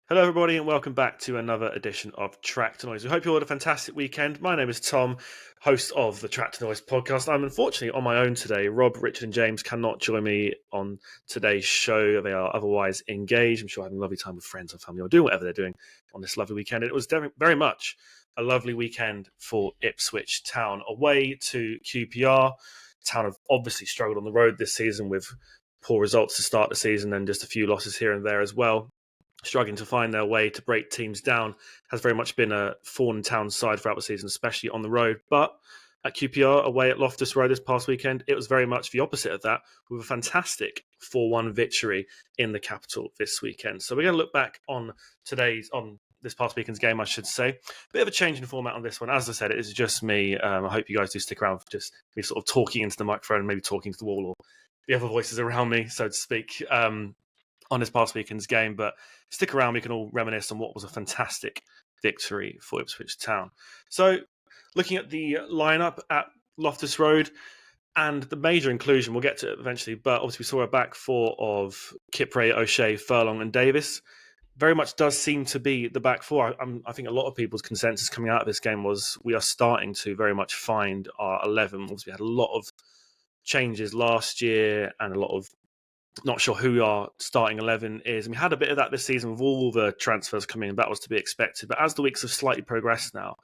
Hello, everybody, and welcome back to another edition of Track to Noise. We hope you all had a fantastic weekend. My name is Tom, host of the Track to Noise podcast. I'm unfortunately on my own today. Rob, Richard, and James cannot join me on today's show. They are otherwise engaged. I'm sure having a lovely time with friends and family or doing whatever they're doing on this lovely weekend. And it was very much a lovely weekend for Ipswich Town away to QPR. Town have obviously struggled on the road this season with poor results to start the season and just a few losses here and there as well. Struggling to find their way to break teams down has very much been a thorn in Town's side throughout the season, especially on the road. But at QPR, away at Loftus Road this past weekend, it was very much the opposite of that, with a fantastic 4-1 victory in the capital this weekend. So we're going to look back on this past weekend's game, I should say. Bit of a change in format on this one. As I said, it is just me. I hope you guys do stick around for just me sort of talking into the microphone and maybe talking to the wall or the other voices around me, so to speak. On this past weekend's game, but stick around, we can all reminisce on what was a fantastic victory for Ipswich Town. So looking at the lineup at Loftus Road and the major inclusion, we'll get to it eventually, but obviously we saw a back four of Kipre, O'Shea, Furlong and Davis. Very much does seem to be the back four. I think a lot of people's consensus coming out of this game was we are starting to very much find our 11. Obviously we had a lot of changes last year and a lot of not sure who our starting 11 is. And we had a bit of that this season with all the transfers coming in. That was to be expected. But as the weeks have slightly progressed now,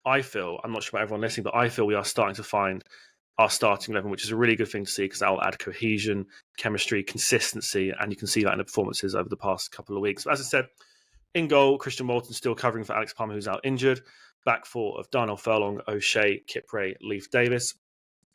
I'm not sure about everyone listening, but I feel we are starting to find our starting 11, which is a really good thing to see because that will add cohesion, chemistry, consistency. And you can see that in the performances over the past couple of weeks. But as I said, in goal, Christian Walton still covering for Alex Palmer, who's out injured. Back four of Darnell Furlong, O'Shea, Kipre, Leif Davis.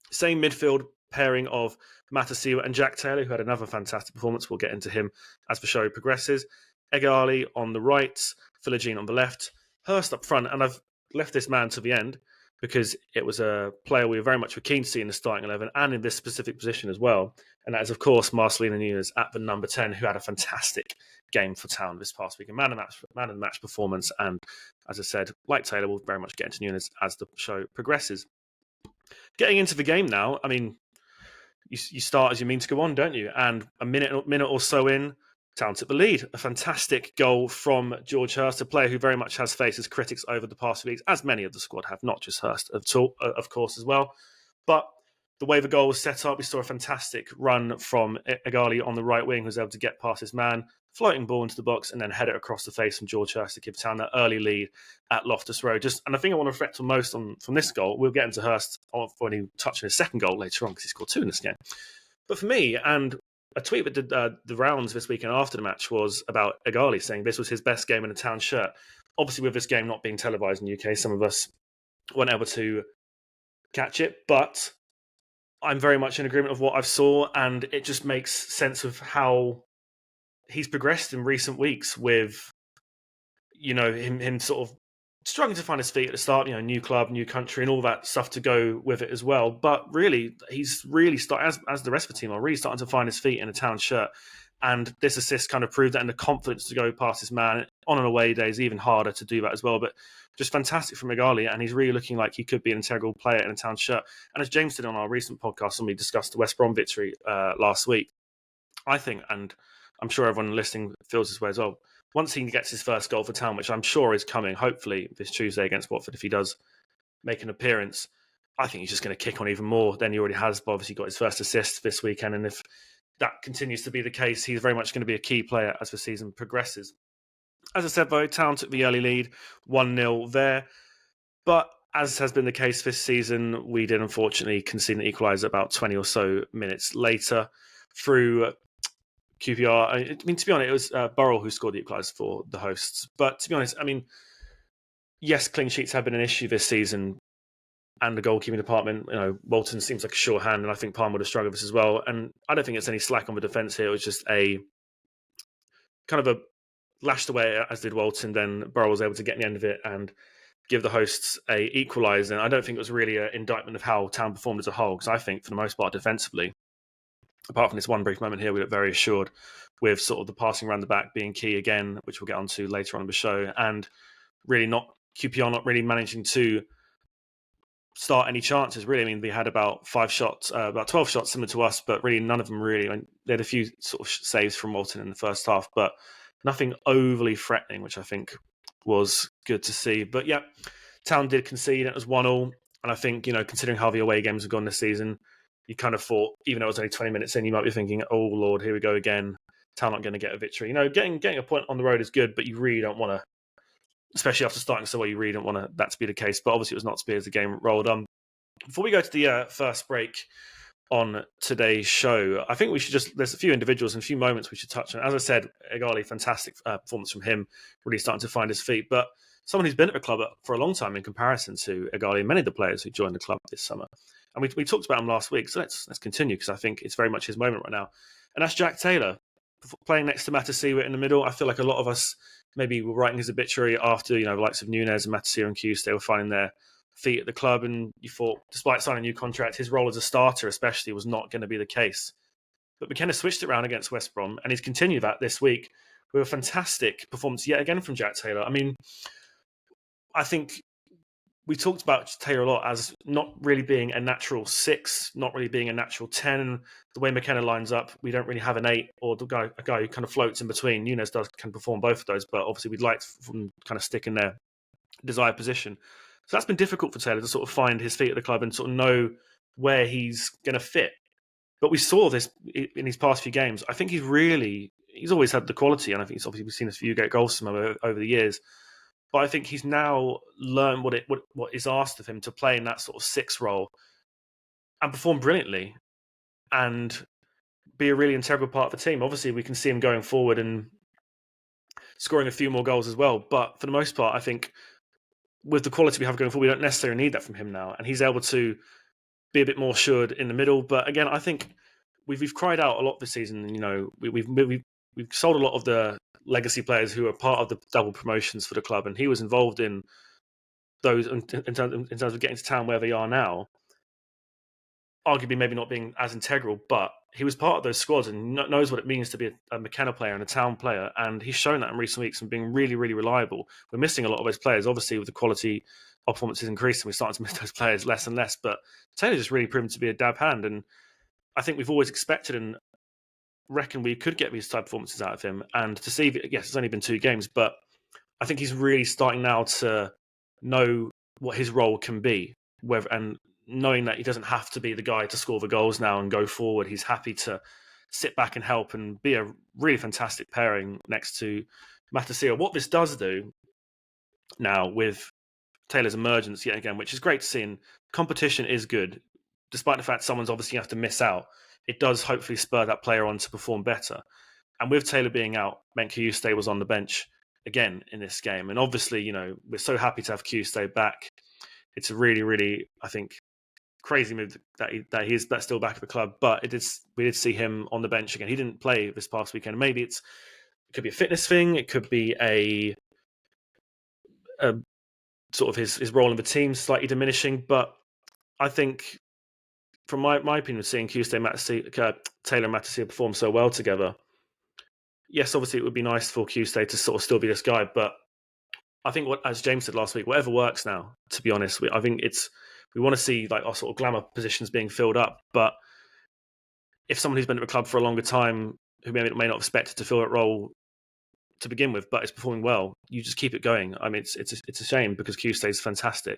Same midfield pairing of Matasiwa and Jack Taylor, who had another fantastic performance. We'll get into him as the show progresses. Egali on the right, Philogene on the left, Hurst up front. And I've left this man to the end because it was a player we were very much keen to see in the starting 11 and in this specific position as well. And that is, of course, Marcelino Nunes at the number 10, who had a fantastic game for Town this past week. A man of the match performance. And as I said, like Taylor, we'll very much get into Nunes as the show progresses. Getting into the game now, I mean, you start as you mean to go on, don't you? And a minute or so in, Town took the lead. A fantastic goal from George Hurst, a player who very much has faced his critics over the past few weeks, as many of the squad have, not just Hurst of course, as well. But the way the goal was set up, we saw a fantastic run from Egali on the right wing, who was able to get past his man, floating ball into the box, and then head it across the face from George Hurst to give Town that early lead at Loftus Road. And I think I want to reflect on most from this goal. We'll get into Hurst when he touched on his second goal later on because he scored 2 in this game. But for me, and a tweet that did the rounds this weekend after the match was about Egali saying this was his best game in a Town shirt. Obviously, with this game not being televised in the UK, some of us weren't able to catch it, but I'm very much in agreement of what I've saw, and it just makes sense of how he's progressed in recent weeks with, him sort of struggling to find his feet at the start, new club, new country, and all that stuff to go with it as well. But really, he's really starting, as the rest of the team are, really starting to find his feet in a Town shirt. And this assist kind of proved that, and the confidence to go past his man on an away day is even harder to do that as well. But just fantastic from Egali, and he's really looking like he could be an integral player in a Town shirt. And as James did on our recent podcast when we discussed the West Brom victory last week, I think, and I'm sure everyone listening feels this way as well, once he gets his first goal for Town, which I'm sure is coming, hopefully this Tuesday against Watford, if he does make an appearance, I think he's just going to kick on even more than he already has. But obviously got his first assist this weekend, and if that continues to be the case, he's very much going to be a key player as the season progresses. As I said, though, Town took the early lead, 1-0 there. But as has been the case this season, we did unfortunately concede an equaliser about 20 or so minutes later through QPR. I mean, to be honest, it was Burrell who scored the equaliser for the hosts. But to be honest, I mean, yes, clean sheets have been an issue this season, and the goalkeeping department, Walton seems like a sure hand, and I think Palmer would have struggled with this as well. And I don't think it's any slack on the defence here. It was just a kind of a lashed away, as did Walton. Then Burrell was able to get in the end of it and give the hosts a equaliser. And I don't think it was really an indictment of how Town performed as a whole, because I think for the most part defensively, apart from this one brief moment here, we look very assured with sort of the passing around the back being key again, which we'll get onto later on in the show, and really QPR not really managing to start any chances, really. I mean, they had about 12 shots similar to us, but really none of them really. I mean, they had a few sort of saves from Walton in the first half, but nothing overly threatening, which I think was good to see. But yeah, Town did concede. It was 1-1. And I think, considering how the away games have gone this season, you kind of thought, even though it was only 20 minutes in, you might be thinking, oh, Lord, here we go again. Town not going to get a victory. Getting a point on the road is good, but you really don't want to, especially after starting so well, you really don't want that to be the case. But obviously it was not to be as the game rolled on. Before we go to the first break on today's show, I think we should there's a few individuals and a few moments we should touch on. As I said, Egali, fantastic performance from him, really starting to find his feet. But someone who's been at the club for a long time in comparison to Egali and many of the players who joined the club this summer. And we talked about him last week, so let's continue because I think it's very much his moment right now. And that's Jack Taylor, playing next to Matasiwa in the middle. I feel like a lot of us maybe were writing his obituary after, the likes of Nunez and Matasiwa and Hughes, they were finding their feet at the club, and you thought, despite signing a new contract, his role as a starter especially was not going to be the case. But McKenna switched it around against West Brom, and he's continued that this week with a fantastic performance yet again from Jack Taylor. I mean, I think we talked about Taylor a lot as not really being a natural 6, not really being a natural 10. The way McKenna lines up, we don't really have an 8 or a guy who kind of floats in between. Nunez can perform both of those, but obviously we'd like to kind of stick in their desired position. So that's been difficult for Taylor to sort of find his feet at the club and sort of know where he's going to fit. But we saw this in his past few games. I think he's always had the quality, and I think we've seen a few great goals from him over the years. But I think he's now learned what is asked of him to play in that sort of 6 role and perform brilliantly and be a really integral part of the team. Obviously, we can see him going forward and scoring a few more goals as well. But for the most part, I think with the quality we have going forward, we don't necessarily need that from him now. And he's able to be a bit more assured in the middle. But again, I think we've cried out a lot this season. We've sold a lot of the legacy players who are part of the double promotions for the club, and he was involved in those in terms of getting to Town where they are now. Arguably, maybe not being as integral, but he was part of those squads and knows what it means to be a McKenna player and a Town player, and he's shown that in recent weeks and being really, really reliable. We're missing a lot of those players, obviously, with the quality of performances increasing. We're starting to miss those players less and less, but Taylor's just really proven to be a dab hand, and I think we've always expected and reckon we could get these type of performances out of him. And to see, yes, it's only been 2 games, but I think he's really starting now to know what his role can be, and knowing that he doesn't have to be the guy to score the goals now and go forward. He's happy to sit back and help and be a really fantastic pairing next to Matasiwa. What this does do now with Taylor's emergence yet again, which is great to see, and competition is good, despite the fact someone's obviously have to miss out, it does hopefully spur that player on to perform better. And with Taylor being out, meant Q-Stay was on the bench again in this game. And obviously, we're so happy to have Q-Stay back. It's a really, really, I think, crazy move that he's still back at the club. But we did see him on the bench again. He didn't play this past weekend. Maybe it could be a fitness thing. It could be a sort of his role in the team slightly diminishing. But I think, from my opinion, seeing Q-Stay, Taylor and Matasiwa perform so well together, yes, obviously it would be nice for Q-Stay to sort of still be this guy, but I think as James said last week, whatever works now, to be honest, I think we want to see like our sort of glamour positions being filled up, but if someone who's been at the club for a longer time, who may not have expected to fill that role to begin with, but is performing well, you just keep it going. I mean, it's a shame because Q-Stay is fantastic.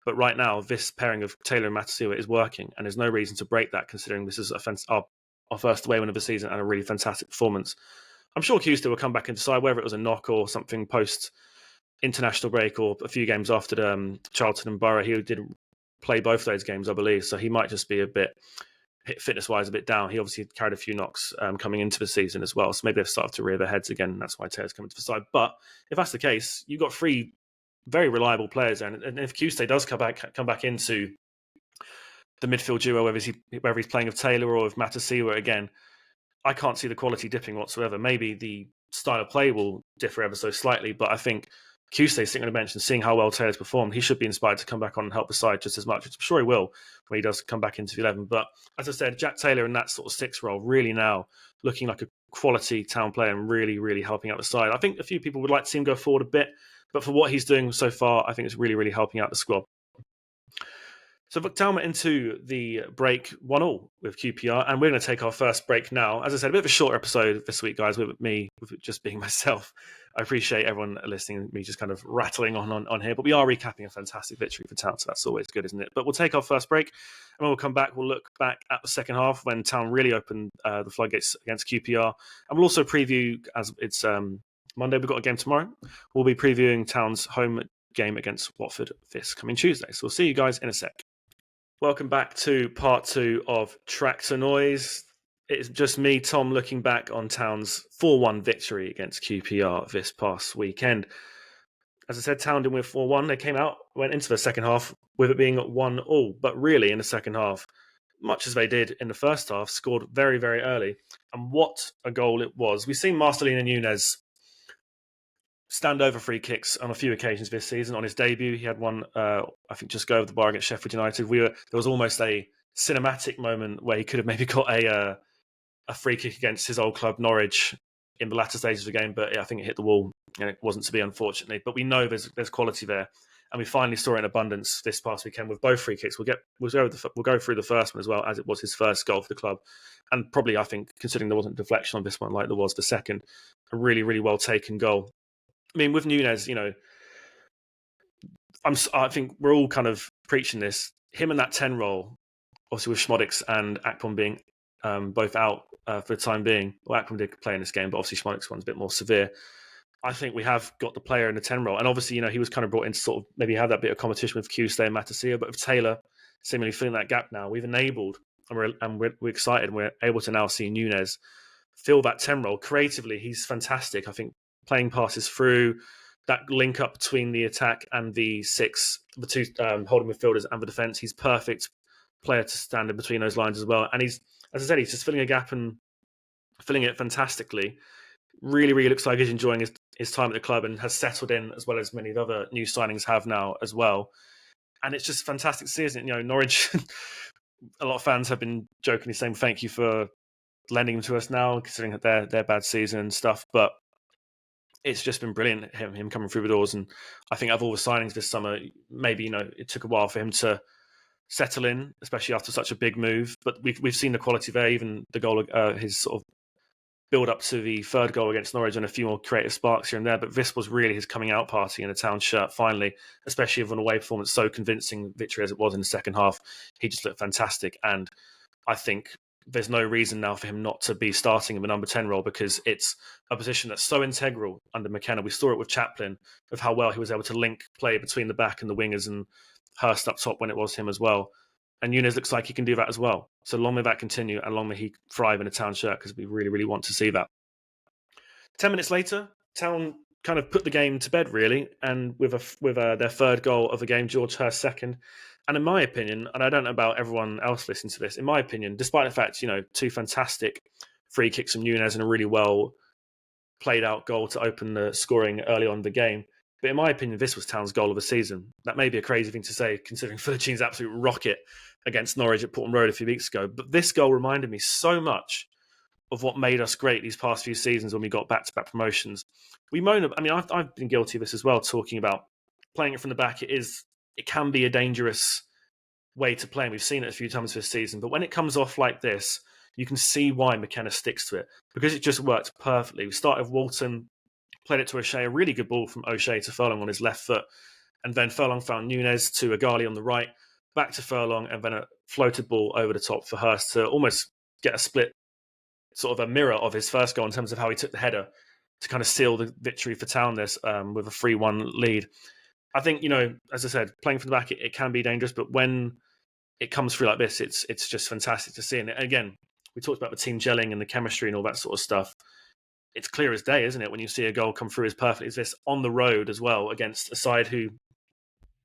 But right now, this pairing of Taylor and Matasiwa is working, and there's no reason to break that, considering this is our first away win of the season and a really fantastic performance. I'm sure Q-Stay will come back and decide whether it was a knock or something post-international break or a few games after the Charlton and Borough. He did play both those games, I believe, so he might just be a bit, fitness-wise, a bit down. He obviously carried a few knocks coming into the season as well, so maybe they've started to rear their heads again, and that's why Taylor's coming to the side. But if that's the case, you've got 3 very reliable players there. And if Q-Stay does come back into the midfield duo, whether he's playing with Taylor or with Matasiwa again, I can't see the quality dipping whatsoever. Maybe the style of play will differ ever so slightly, but I think Q-Stay sitting on the bench and seeing how well Taylor's performed, he should be inspired to come back on and help the side just as much. I'm sure he will when he does come back into the 11. But as I said, Jack Taylor in that sort of 6 role, really now looking like a quality Town player and really, really helping out the side. I think a few people would like to see him go forward a bit, but for what he's doing so far, I think it's really, really helping out the squad. So Town went into the break 1-1 with QPR, and we're going to take our first break now. As I said, a bit of a shorter episode this week, guys, with me, with just being myself. I appreciate everyone listening, me just kind of rattling on here, but we are recapping a fantastic victory for Town, so that's always good, isn't it? But we'll take our first break, and when we'll come back, we'll look back at the second half when Town really opened the floodgates against QPR, and we'll also preview, as it's Monday, we've got a game tomorrow. We'll be previewing Town's home game against Watford this coming Tuesday. So we'll see you guys in a sec. Welcome back to part 2 of Tractor Noise. It's just me, Tom, looking back on Town's 4-1 victory against QPR this past weekend. As I said, Town did win 4-1. They went into the second half with it being 1-1. But really, in the second half, much as they did in the first half, scored very, very early. And what a goal it was. We've seen Marcelino Núñez stand over free kicks on a few occasions this season. On his debut, he had one, I think, just go over the bar against Sheffield United. There was almost a cinematic moment where he could have maybe got a free kick against his old club, Norwich, in the latter stages of the game, but I think it hit the wall and it wasn't to be, unfortunately. But we know there's quality there, and we finally saw it in abundance this past weekend with both free kicks. We'll go through the first one as well, as it was his first goal for the club, and probably, I think, considering there wasn't deflection on this one like there was the second, a really, really well taken goal. I mean, with Núñez, I think we're all kind of preaching this. Him and that 10 role, obviously with Schmodix and Akpom being both out for the time being. Well, Akpom did play in this game, but obviously Schmodix one's a bit more severe. I think we have got the player in the 10 role. And obviously, he was kind of brought in to sort of maybe have that bit of competition with Q-Stay and Matosilla. But with Taylor seemingly filling that gap now, we've enabled, and we're excited, and we're able to now see Núñez fill that 10 role. Creatively, he's fantastic. I think playing passes through, that link up between the attack and the two holding midfielders and the defence, he's perfect player to stand in between those lines as well. And he's, as I said, he's just filling a gap and filling it fantastically. Really, really looks like he's enjoying his time at the club and has settled in, as well as many of the other new signings have now as well. And it's just fantastic to see, isn't it? Norwich, a lot of fans have been jokingly saying thank you for lending him to us now, considering their bad season and stuff. But it's just been brilliant, him coming through the doors. And I think of all the signings this summer, maybe, it took a while for him to settle in, especially after such a big move. But we've seen the quality there, even the goal, his sort of build up to the third goal against Norwich, and a few more creative sparks here and there. But this was really his coming out party in a Town shirt, finally, especially with an away performance, so convincing victory as it was in the second half. He just looked fantastic. And I think there's no reason now for him not to be starting in the number 10 role, because it's a position that's so integral under McKenna. We saw it with Chaplin, of how well he was able to link play between the back and the wingers, and Hurst up top when it was him as well. And Núñez looks like he can do that as well. So long may that continue, and long may he thrive in a Town shirt, because we really, really want to see that. 10 minutes later, Town kind of put the game to bed, really, and with their third goal of the game, George Hurst's second. And in my opinion, and I don't know about everyone else listening to this, in my opinion, despite the fact, two fantastic free kicks from Núñez and a really well played out goal to open the scoring early on in the game, but in my opinion, this was Town's goal of the season. That may be a crazy thing to say, considering Philoggene's absolute rocket against Norwich at Portman Road a few weeks ago. But this goal reminded me so much of what made us great these past few seasons when we got back-to-back promotions. I've been guilty of this as well, talking about playing it from the back. It can be a dangerous way to play, and we've seen it a few times this season. But when it comes off like this, you can see why McKenna sticks to it, because it just worked perfectly. We started with Walton, played it to O'Shea, a really good ball from O'Shea to Furlong on his left foot, and then Furlong found Núñez to Agali on the right, back to Furlong, and then a floated ball over the top for Hurst to almost get a split, sort of a mirror of his first goal in terms of how he took the header to kind of seal the victory for Town with a 3-1 lead. I think, as I said, playing from the back, it can be dangerous, but when it comes through like this, it's just fantastic to see. And again, we talked about the team gelling and the chemistry and all that sort of stuff. It's clear as day, isn't it, when you see a goal come through as perfect as this on the road as well, against a side who,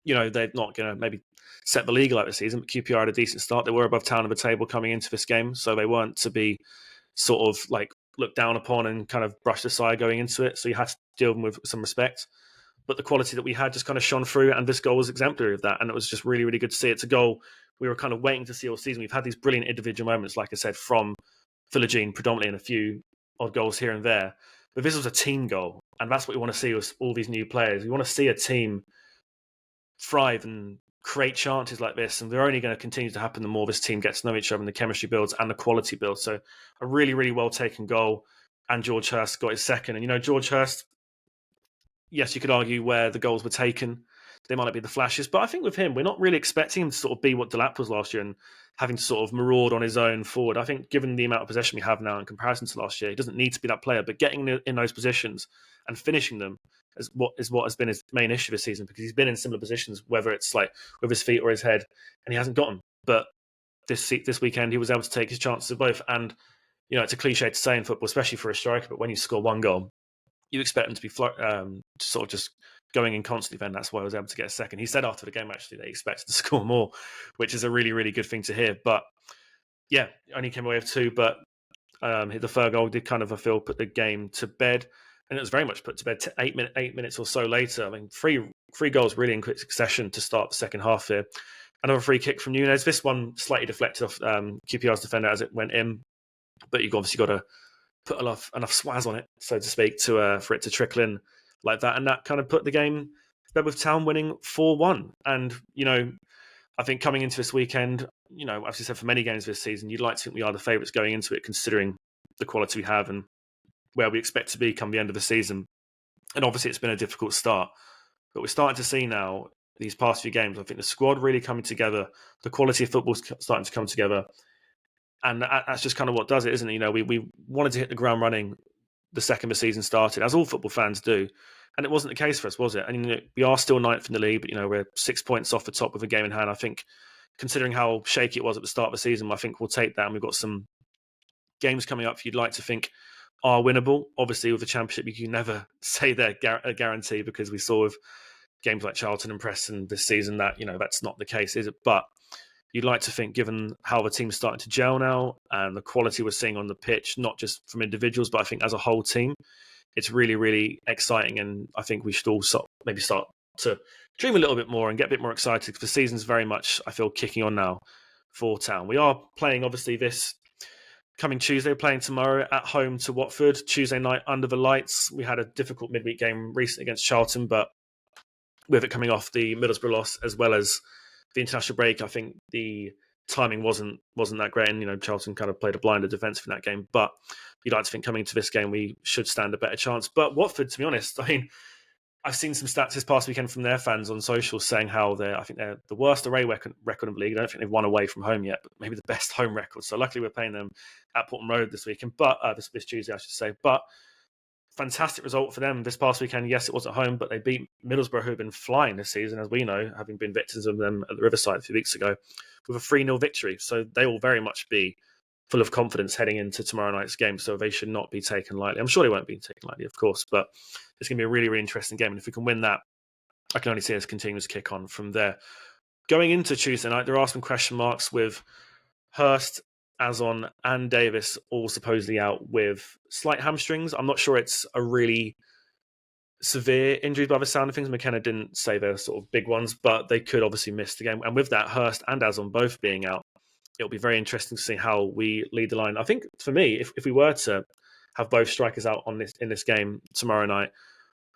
they're not going to maybe set the league like this season, but QPR had a decent start. They were above Town of the table coming into this game, so they weren't to be sort of like looked down upon and kind of brushed aside going into it. So you had to deal with them with some respect. But the quality that we had just kind of shone through, and this goal was exemplary of that. And it was just really, really good to see. It's a goal we were kind of waiting to see all season. We've had these brilliant individual moments, like I said, from Philogene predominantly, and a few odd goals here and there. But this was a team goal, and that's what we want to see with all these new players. We want to see a team thrive and create chances like this, and they're only going to continue to happen the more this team gets to know each other and the chemistry builds and the quality builds. So a really, really well taken goal, and George Hurst got his second. And George Hurst, yes, you could argue where the goals were taken, they might not be the flashes, but I think with him, we're not really expecting him to sort of be what Delap was last year and having to sort of maraud on his own forward. I think given the amount of possession we have now in comparison to last year, he doesn't need to be that player, but getting in those positions and finishing them is what has been his main issue this season, because he's been in similar positions, whether it's like with his feet or his head, and he hasn't gotten. But this weekend, he was able to take his chances of both. And it's a cliche to say in football, especially for a striker, but when you score one goal, you expect him to be sort of just going in constantly. Then that's why I was able to get a second. He said after the game actually that he expected to score more, which is a really, really good thing to hear. But yeah, only came away with two, but the third goal did kind of, I feel, put the game to bed, and it was very much put to bed 8 minutes or so later. I mean, three goals really in quick succession to start the second half here. Another free kick from Nunez. This one slightly deflected off QPR's defender as it went in, but you've obviously got to put enough swaz on it, so to speak, to for it to trickle in like that, and that kind of put the game to bed with Town winning 4-1. And I think coming into this weekend, as you said, for many games this season, you'd like to think we are the favourites going into it, considering the quality we have and where we expect to be come the end of the season. And obviously it's been a difficult start, but we're starting to see now these past few games, I think the squad really coming together, the quality of football's starting to come together. And that's just kind of what does it, isn't it? We wanted to hit the ground running the second the season started, as all football fans do. And it wasn't the case for us, was it? And we are still ninth in the league, but we're 6 points off the top with a game in hand. I think, considering how shaky it was at the start of the season, I think we'll take that. And we've got some games coming up you'd like to think are winnable. Obviously, with the Championship, you can never say they're a guarantee, because we saw with games like Charlton and Preston this season that that's not the case, is it? But you'd like to think, given how the team's starting to gel now and the quality we're seeing on the pitch, not just from individuals, but I think as a whole team, it's really, really exciting. And I think we should all maybe start to dream a little bit more and get a bit more excited, because the season's very much, I feel, kicking on now for Town. We are playing, obviously, this coming Tuesday, playing tomorrow at home to Watford, Tuesday night under the lights. We had a difficult midweek game recently against Charlton, but with it coming off the Middlesbrough loss as well as the international break, I think the timing wasn't that great, and Charlton kind of played a blinder defence in that game. But you'd like to think coming into this game we should stand a better chance. But Watford, to be honest, I mean, I've seen some stats this past weekend from their fans on social saying how I think they're the worst away record in the league. I don't think they've won away from home yet, but maybe the best home record. So luckily we're playing them at Portman Road this weekend, but this Tuesday, I should say. But fantastic result for them this past weekend. Yes, it was at home, but they beat Middlesbrough, who have been flying this season, as we know, having been victims of them at the Riverside a few weeks ago, with a 3-0 victory. So they will very much be full of confidence heading into tomorrow night's game. So they should not be taken lightly. I'm sure they won't be taken lightly, of course, but it's going to be a really, really interesting game. And if we can win that, I can only see us continue to kick on from there. Going into Tuesday night, there are some question marks with Hurst, Azon and Davis all supposedly out with slight hamstrings. I'm not sure it's a really severe injury by the sound of things. McKenna didn't say they're sort of big ones, but they could obviously miss the game. And with that, Hurst and Azon both being out, it'll be very interesting to see how we lead the line. I think for me, if we were to have both strikers out in this game tomorrow night,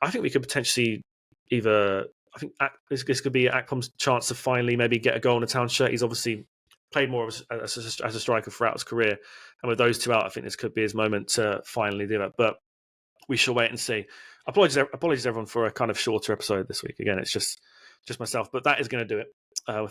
I think we could potentially either. I think this could be Akpom's chance to finally maybe get a goal in a Town shirt. He's obviously played more as a striker throughout his career, and with those two out, I think this could be his moment to finally do that. But we shall wait and see. Apologies everyone for a kind of shorter episode this week. Again, it's just myself, but that is going to do it.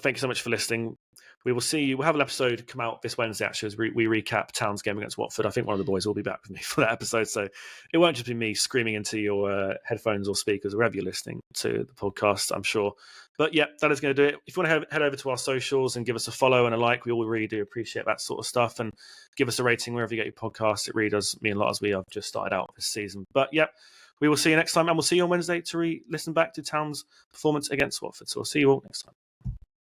Thank you so much for listening. We will see you. We'll have an episode come out this Wednesday, actually, as we recap Town's game against Watford. I think one of the boys will be back with me for that episode, so it won't just be me screaming into your headphones or speakers or wherever you're listening to the podcast, I'm sure. But yeah, that is going to do it. If you want to head over to our socials and give us a follow and a like, we all really do appreciate that sort of stuff. And give us a rating wherever you get your podcasts. It really does mean a lot, as we have just started out this season. But yeah, we will see you next time, and we'll see you on Wednesday to listen back to Town's performance against Watford. So we'll see you all next time.